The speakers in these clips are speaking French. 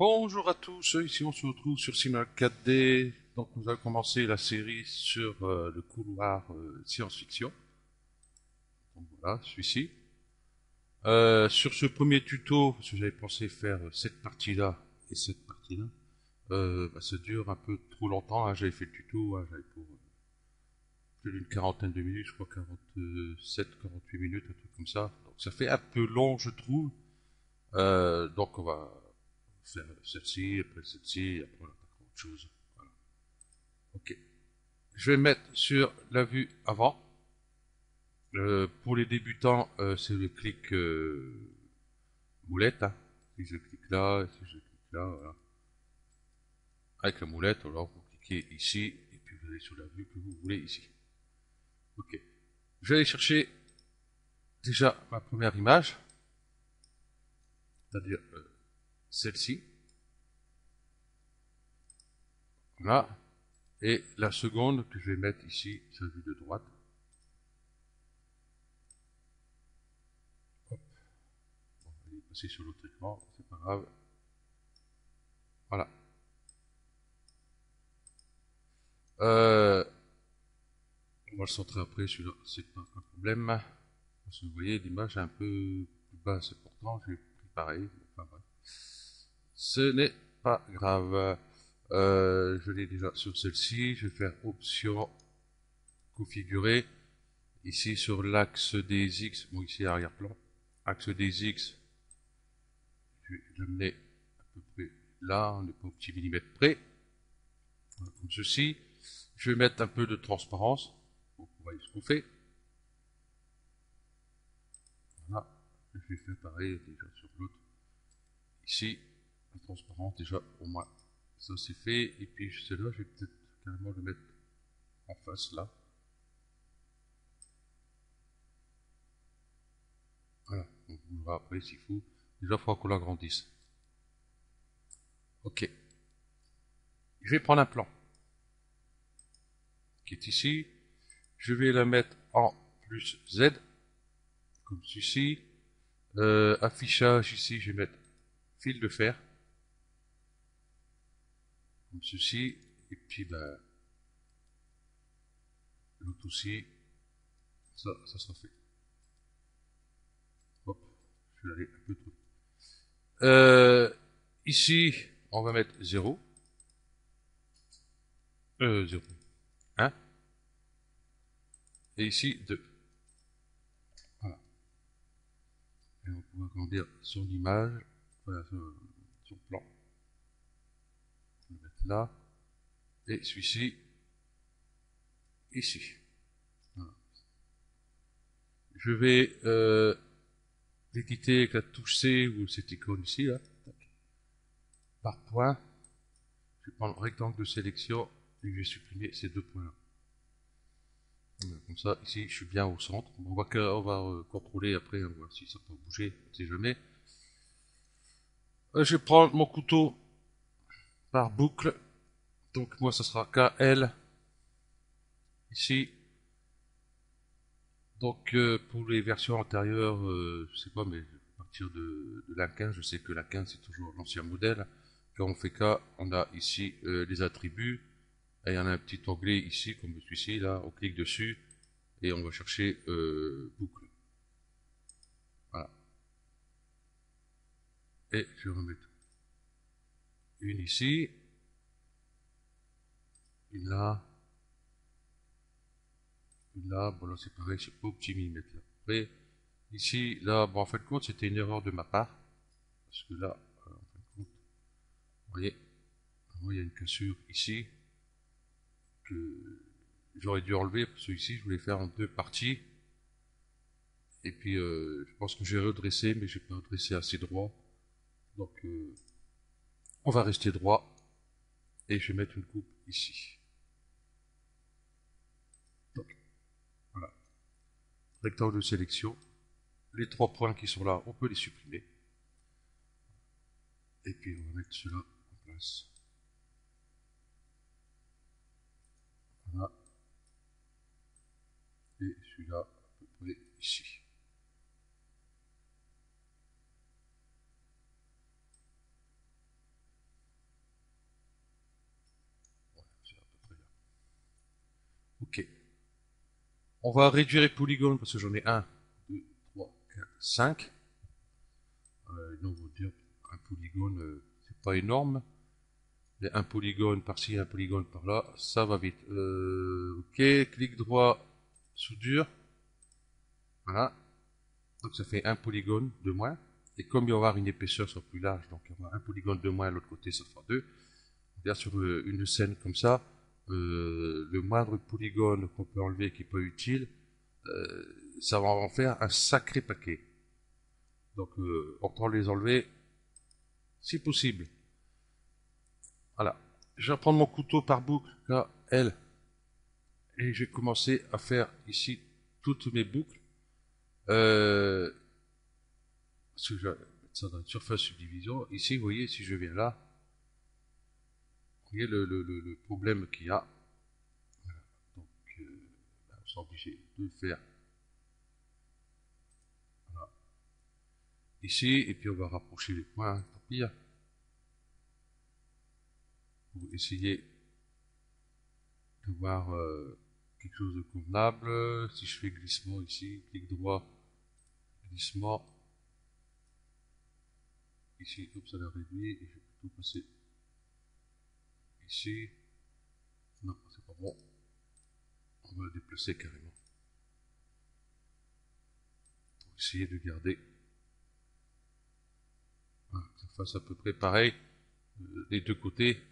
Bonjour à tous, ici on se retrouve sur Simulat 4D. Donc nous allons commencer la série sur le couloir science-fiction. Donc voilà, celui-ci. Sur ce premier tuto, parce que j'avais pensé faire cette partie-là et cette partie-là, ça dure un peu trop longtemps, hein. J'avais fait le tuto, hein, j'avais pour plus d'une quarantaine de minutes, je crois 47, 48 minutes, un truc comme ça. Donc ça fait un peu long, je trouve. Donc on va faire celle-ci, après celle-ci, et après on attaquera autre chose. Voilà. Ok. Je vais mettre sur la vue avant. Pour les débutants, c'est le clic moulette, hein. Si je clique là, si je clique là, voilà. Avec la moulette, alors vous cliquez ici, et puis vous allez sur la vue que vous voulez ici. Ok. Je vais aller chercher déjà ma première image, c'est-à-dire celle-ci. Voilà. Et la seconde que je vais mettre ici, sur la vue de droite. Hop. Bon, elle est passée sur l'autre écran, c'est pas grave. Voilà. Euh, on va le centrer après, celui-là, c'est pas un problème. Parce que vous voyez, l'image est un peu plus basse, et pourtant j'ai pris pareil. Enfin bref. Ce n'est pas grave. Je l'ai déjà sur celle-ci. Je vais faire option configurer. Ici sur l'axe des X, bon ici arrière-plan, axe des X, je vais l'amener à peu près là, on n'est pas au petit millimètre près, voilà, comme ceci. Je vais mettre un peu de transparence, donc vous voyez ce qu'on fait. Voilà, je vais faire pareil déjà sur l'autre. Ici, la transparence déjà au moins, ça c'est fait. Et puis celui-là, je vais peut-être carrément le mettre en face là. Voilà, on verra après s'il faut. Déjà, il faudra qu'on l'agrandisse. Ok. Je vais prendre un plan qui est ici. Je vais la mettre en plus Z, comme ceci. Affichage ici, je vais mettre fil de fer, comme ceci. Et puis, ben, l'autre aussi, ça sera fait. Hop, je vais aller un peu trop. Ici, on va mettre 0. 0. 1. Et ici, 2. Voilà. Et on pourra agrandir son image, voilà, son plan. On va le mettre là. Et celui-ci, ici. Voilà. Je vais l'éditer avec la touche C ou cette icône ici, là. Par point. Je vais prendre le rectangle de sélection et je vais supprimer ces deux points-là. Comme ça, ici, je suis bien au centre. On va contrôler après, on va voir si ça peut bouger, on ne sait jamais. Je vais prendre mon couteau par boucle. Donc moi, ça sera KL ici. Donc pour les versions antérieures, je sais pas, mais à partir de la 15, je sais que la 15 c'est toujours l'ancien modèle. Quand on fait K, on a ici les attributs. Et il y en a un petit onglet ici, comme celui-ci, là, on clique dessus et on va chercher boucle. Voilà. Et je vais remettre une ici, une là, une là. Bon, là c'est pareil, c'est pas au petit millimètre là. Après, ici, là, bon, en fin de compte, c'était une erreur de ma part. Parce que là, en fin de compte, vous voyez, il y a une cassure ici que j'aurais dû enlever parce que ici, je voulais faire en deux parties. Et puis, je pense que j'ai redressé, mais j'ai pas redressé assez droit. Donc, on va rester droit. Et je vais mettre une coupe ici. Donc, voilà. Rectangle de sélection. Les trois points qui sont là, on peut les supprimer. Et puis, on va mettre cela en place. Voilà. Et celui-là, à peu près ici. On va réduire les polygones parce que j'en ai 1, 2, 3, 4, 5. Donc, on va dire un polygone, c'est pas énorme. Mais un polygone par-ci, un polygone par-là, ça va vite. Ok, clic droit, soudure. Voilà. Donc ça fait un polygone de moins. Et comme il va y avoir une épaisseur soit plus large, donc il y aura un polygone de moins, à l'autre côté ça fera 2. Bien sur une scène comme ça, le moindre polygone qu'on peut enlever qui n'est pas utile, ça va en faire un sacré paquet. Donc autant les enlever si possible. Voilà. Je vais prendre mon couteau par boucle, là, L, et je vais commencer à faire ici toutes mes boucles. Parce que je vais mettre ça dans une surface subdivision. Ici, vous voyez, si je viens là, vous voyez le problème qu'il y a. Donc, on sera obligé de le faire voilà, ici, et puis on va rapprocher les points, tant pis. Pour essayer d'avoir quelque chose de convenable. Si je fais glissement ici, clic droit, glissement, ici, hop, ça l'a réduit, et je vais plutôt passer ici. Non, c'est pas bon. On va le déplacer carrément. Pour essayer de garder voilà, que ça fasse à peu près pareil des deux côtés.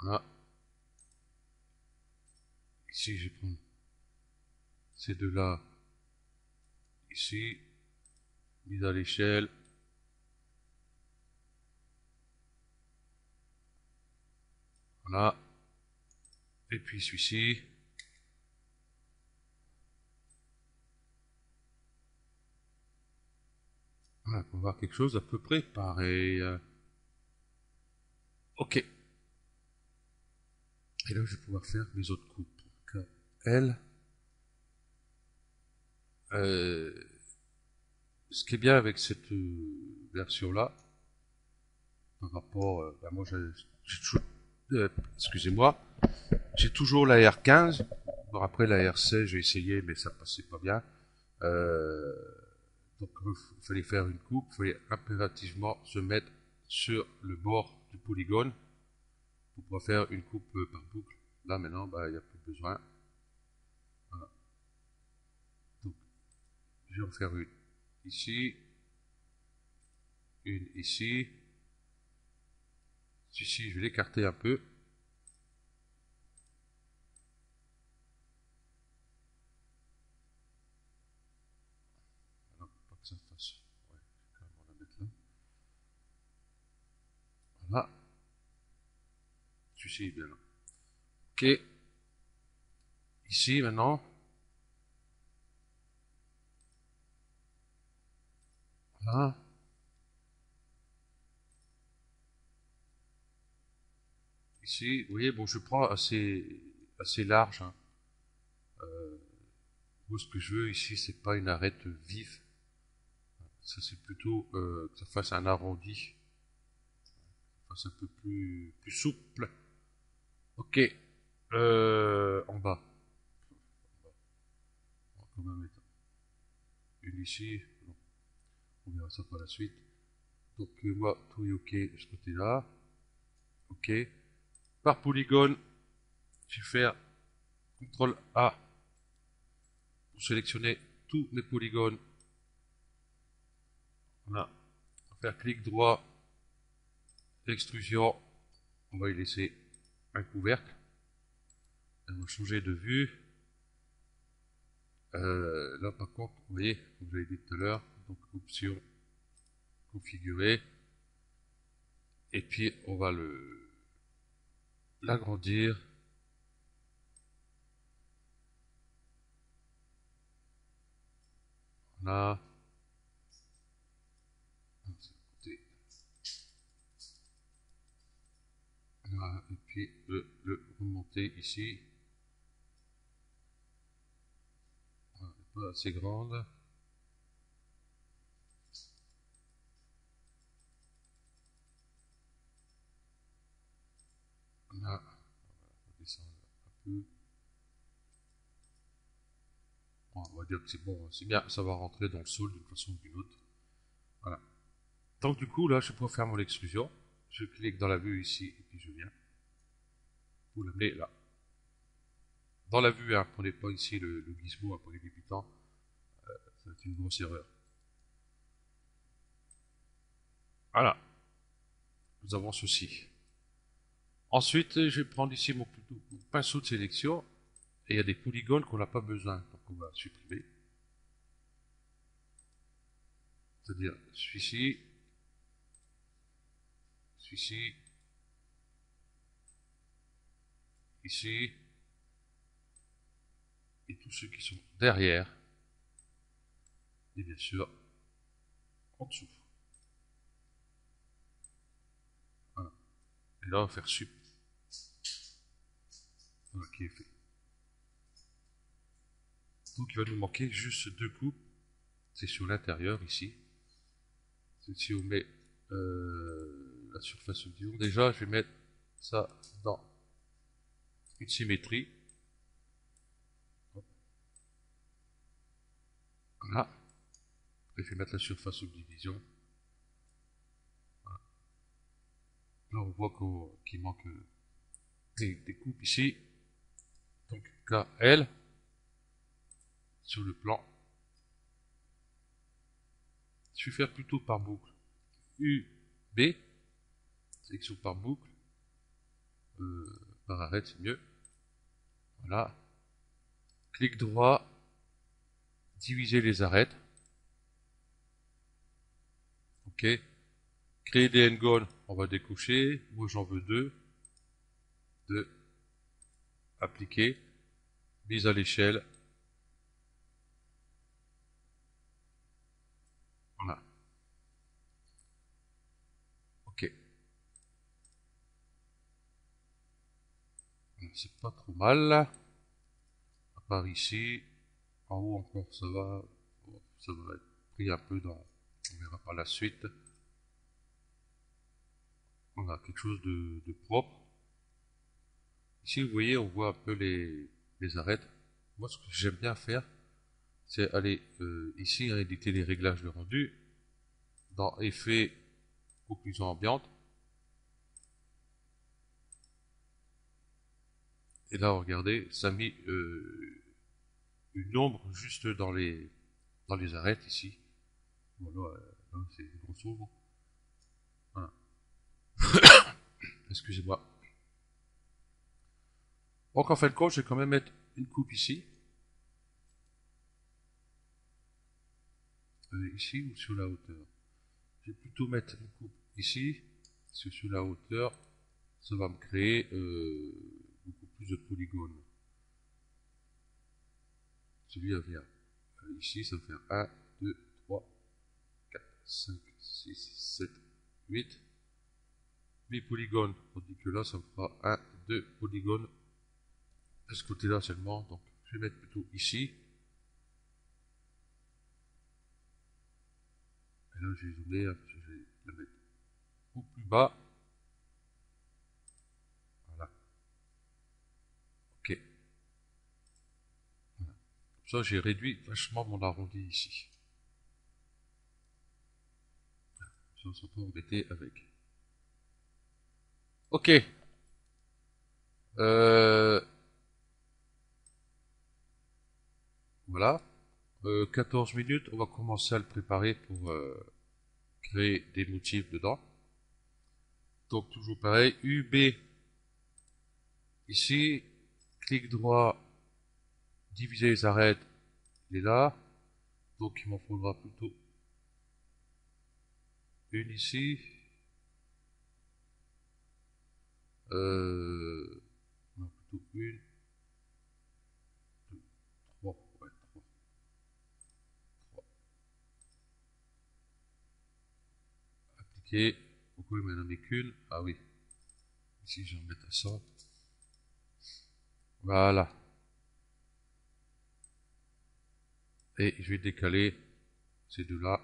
Voilà. Ici, je prends ces deux-là ici, mise à l'échelle. Voilà. Et puis celui-ci. Voilà, on va voir quelque chose à peu près pareil. Ok. Et là, je vais pouvoir faire mes autres coupes. Donc, L. Ce qui est bien avec cette version-là, par rapport, ben moi, j'ai toujours, excusez-moi, j'ai toujours la R15. Bon, après la R16, j'ai essayé, mais ça passait pas bien. Euh, donc, il fallait faire une coupe, il fallait impérativement se mettre sur le bord du polygone pour pouvoir faire une coupe par boucle. Là, maintenant, bah, il n'y a plus besoin. Voilà. Donc, je vais en faire une ici, une ici. Ici, je vais l'écarter un peu. Alors, pour pas que ça fasse. Ouais, je vais quand même la mettre là. Voilà. Celui-ci est bien là. Ok. Ici, maintenant. Voilà. Ici, vous voyez, bon, je prends assez large. Hein. Moi, ce que je veux ici, c'est pas une arête vive. Ça, c'est plutôt que ça fasse un arrondi. Que ça fasse un peu plus souple. Ok. En bas. On va quand même mettre une ici. Non, on verra ça par la suite. Donc, moi, tout est ok de ce côté-là. Ok. Par polygone, je vais faire CTRL A pour sélectionner tous mes polygones. Voilà. On va faire clic droit, extrusion. On va y laisser un couvercle. On va changer de vue. Là, par contre, vous voyez, comme je l'ai dit tout à l'heure, donc option configurer. Et puis, on va l'agrandir. Là. Voilà. Et puis, le remonter ici. Voilà, pas assez grande. Là, on va descendre un peu. Bon, on va dire que c'est bon, c'est bien, ça va rentrer dans le sol d'une façon ou d'une autre. Voilà. Donc du coup, là, je peux faire mon extrusion. Je clique dans la vue ici, et puis je viens. Vous l'amenez là. Dans la vue, hein, prenez pas ici le gizmo pour les débutants. C'est une grosse erreur. Voilà. Nous avons ceci. Ensuite, je vais prendre ici mon pinceau de sélection. Et il y a des polygones qu'on n'a pas besoin. Donc on va supprimer. C'est-à-dire celui-ci, celui-ci, ici, et tous ceux qui sont derrière, et bien sûr en dessous. Voilà. Et là on va faire sup. Voilà qui est fait. Donc il va nous manquer juste deux coupes. C'est sur l'intérieur ici. Si on met la surface audio, déjà je vais mettre ça dans une symétrie. Voilà. Et je vais mettre la surface subdivision. Voilà. Là on voit qu'il manque des coupes ici. Donc KL sur le plan. Je vais faire plutôt par boucle. UB, sélection par boucle. Par arrêt c'est mieux. Voilà. Clic droit, diviser les arêtes. Ok. Créer des n-goals, on va découcher. Moi j'en veux deux. Deux. Appliquer. Mise à l'échelle. Voilà. Ok. C'est pas trop mal. À part ici. En haut encore ça va. Ça va être pris un peu dans. On verra par la suite. On a quelque chose de propre. Ici vous voyez, on voit un peu les arêtes. Moi ce que j'aime bien faire, c'est aller ici éditer les réglages de rendu. Dans effet occlusion ambiante. Et là regardez, ça a mis une ombre juste dans les arêtes ici. Voilà, là, c'est une grosse ombre. Voilà. Excusez-moi. Donc en fin de compte, je vais quand même mettre une coupe ici. Ici ou sur la hauteur. Je vais plutôt mettre une coupe ici, parce que sur la hauteur, ça va me créer beaucoup plus de polygones. Celui-là vient ici, ça va faire 1, 2, 3, 4, 5, 6, 7, 8. 8 polygones, tandis que là, ça me fera 1, 2 polygones de ce côté-là seulement. Donc, je vais mettre plutôt ici. Et là, je vais zoomer, je vais la mettre au plus bas. Voilà. Ok. Voilà. Comme ça, j'ai réduit vachement mon arrondi ici. Voilà. Ça, on ne s'est pas embêté avec. Ok. Voilà. 14 minutes, on va commencer à le préparer pour créer des motifs dedans. Donc toujours pareil, UB ici, clic droit, diviser les arêtes, il est là. Donc il m'en faudra plutôt une ici. Non, plutôt une, deux, trois, ouais, trois. Appliquer. Pourquoi il m'en a mis qu'une? Ah oui. Ici, je vais en mettre à 100. Voilà. Et je vais décaler ces deux-là.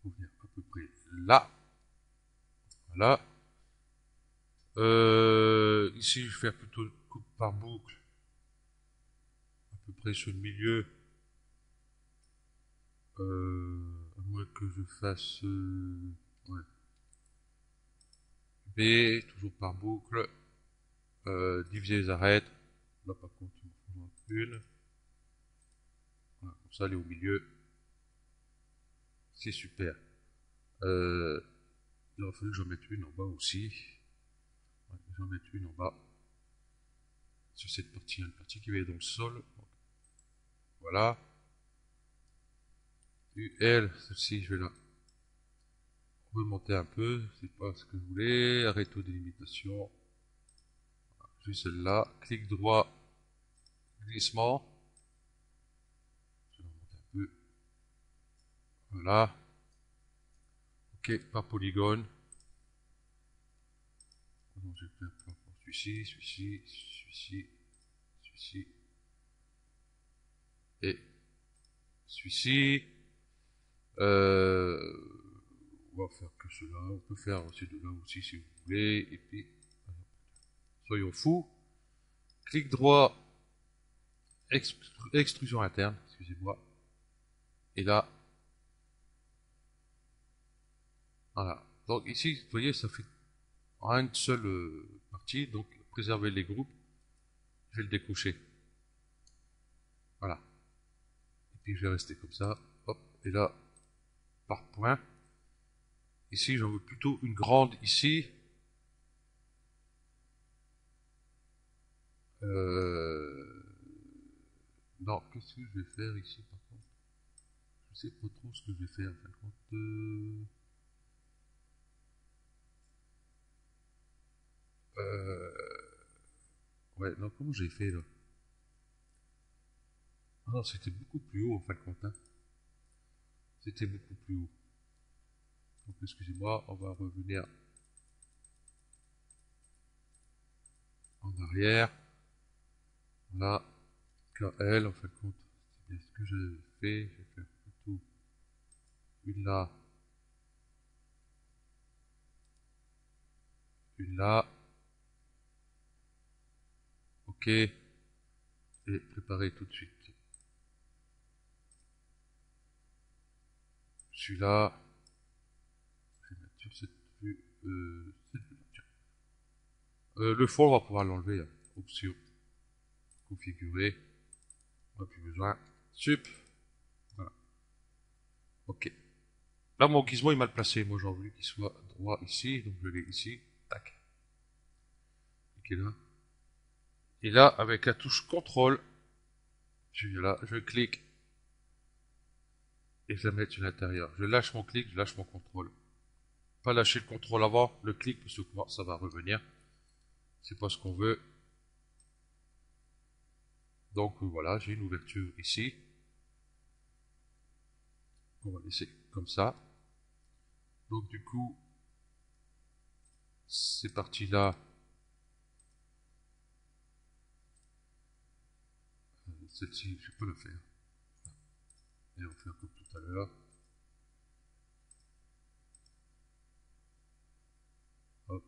Pour venir à peu près là. Voilà. Ici, je vais faire plutôt une coupe par boucle, à peu près sur le milieu, à moins que je fasse ouais. B, toujours par boucle, diviser les arêtes, là par contre il me faudra une, voilà, comme ça elle est au milieu, c'est super. Il aurait fallu que j'en mette une en bas aussi, ouais, j'en mette une en bas, sur cette partie, une partie qui va être dans le sol, donc, voilà. UL, celle-ci je vais la remonter un peu, c'est pas ce que je voulais, arrêt de délimitation, juste celle-là, clic droit, glissement, je vais remonter un peu, voilà, ok, par polygone, donc je vais faire un plan pour celui-ci, celui-ci, celui-ci, celui-ci, et celui-ci, on va faire que cela, on peut faire ces deux-là aussi si vous voulez, et puis, soyons fous, clic droit, extrusion interne, excusez-moi, et là, voilà. Donc ici, vous voyez, ça fait en une seule partie, donc préserver les groupes, je vais le décocher. Voilà. Et puis je vais rester comme ça, hop, et là, par point. Ici, j'en veux plutôt une grande ici. Non, qu'est-ce que je vais faire ici par contre? Je sais pas trop ce que je vais faire. Par contre, ouais, non, comment j'ai fait là? Ah non, c'était beaucoup plus haut en fin de compte. Hein. C'était beaucoup plus haut. Donc excusez-moi, on va revenir en arrière. Là, KL, en fin de compte, c'est bien ce que j'avais fait. Je vais faire plutôt une là, une là. Ok. Et préparer tout de suite. Celui-là. Je vais mettre sur cette vue. Le fond, on va pouvoir l'enlever. Hein. Option. Configurer. On n'a plus besoin. Sup. Voilà. Ok. Là, mon gizmo est mal placé. Moi, j'aurais voulu qu'il soit droit ici. Donc, je l'ai ici. Tac. Cliquez là. Et là, avec la touche CTRL, je viens là, je clique et je la mets sur l'intérieur. Je lâche mon clic, je lâche mon contrôle. Pas lâcher le contrôle avant, le clic, parce que ça va revenir. C'est pas ce qu'on veut. Donc voilà, j'ai une ouverture ici. On va laisser comme ça. Donc du coup, ces parties-là, celle-ci, je peux la faire. Et on va faire comme tout à l'heure. Hop.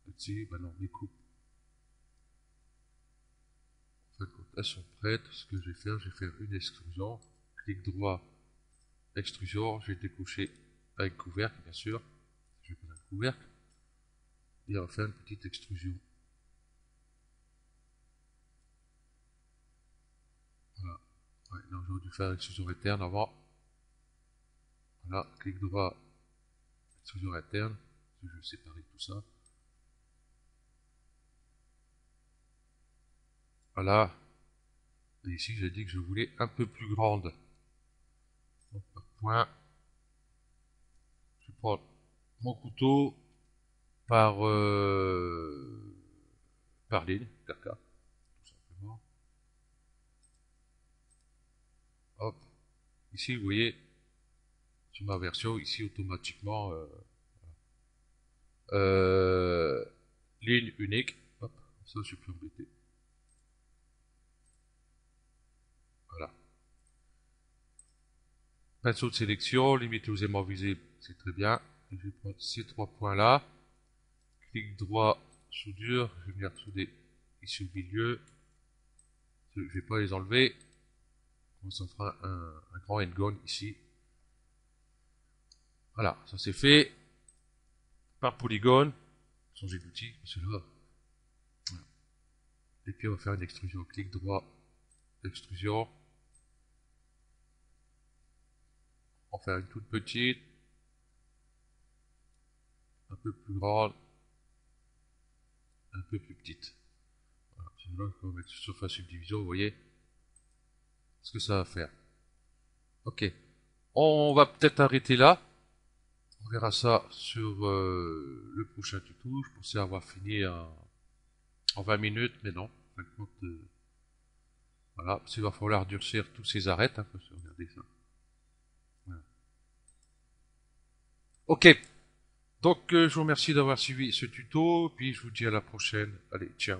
Celle-ci, ben non, les coupes. En fait, quand elles sont prêtes, ce que je vais faire une extrusion. Clic droit, extrusion, je vais décocher avec couvercle, bien sûr. Je vais prendre un couvercle. Et on va faire une petite extrusion. Voilà. Ouais, non, j'aurais dû faire extrusion interne avant. Voilà, clic droit, extrusion interne. Je vais séparer tout ça. Voilà. Et ici, j'ai dit que je voulais un peu plus grande. Donc, par point. Je prends mon couteau par ligne, par cas, tout simplement. Hop. Ici, vous voyez, sur ma version, ici, automatiquement, ligne unique. Hop, ça, je suis plus embêté. Voilà. Pinceau de sélection, limité aux aimants visibles, c'est très bien. Je vais prendre ces trois points-là. Clic droit, soudure. Je vais venir souder ici au milieu. Je vais pas les enlever. Ça fera un grand endgone ici. Voilà, ça c'est fait. Par polygone. Changer d'outil, c'est là. Voilà. Et puis on va faire une extrusion. Clic droit, extrusion. On va faire une toute petite. Un peu plus grande. Un peu plus petite. Voilà, c'est là qu'on va mettre surface subdivision, vous voyez ce que ça va faire. Ok. On va peut-être arrêter là. On verra ça sur le prochain tuto. Je pensais avoir fini en 20 minutes, mais non. En fin de compte, voilà, il va falloir durcir tous ces arêtes. Hein, regardez ça. Voilà. Ok. Donc, je vous remercie d'avoir suivi ce tuto. Puis je vous dis à la prochaine. Allez, ciao.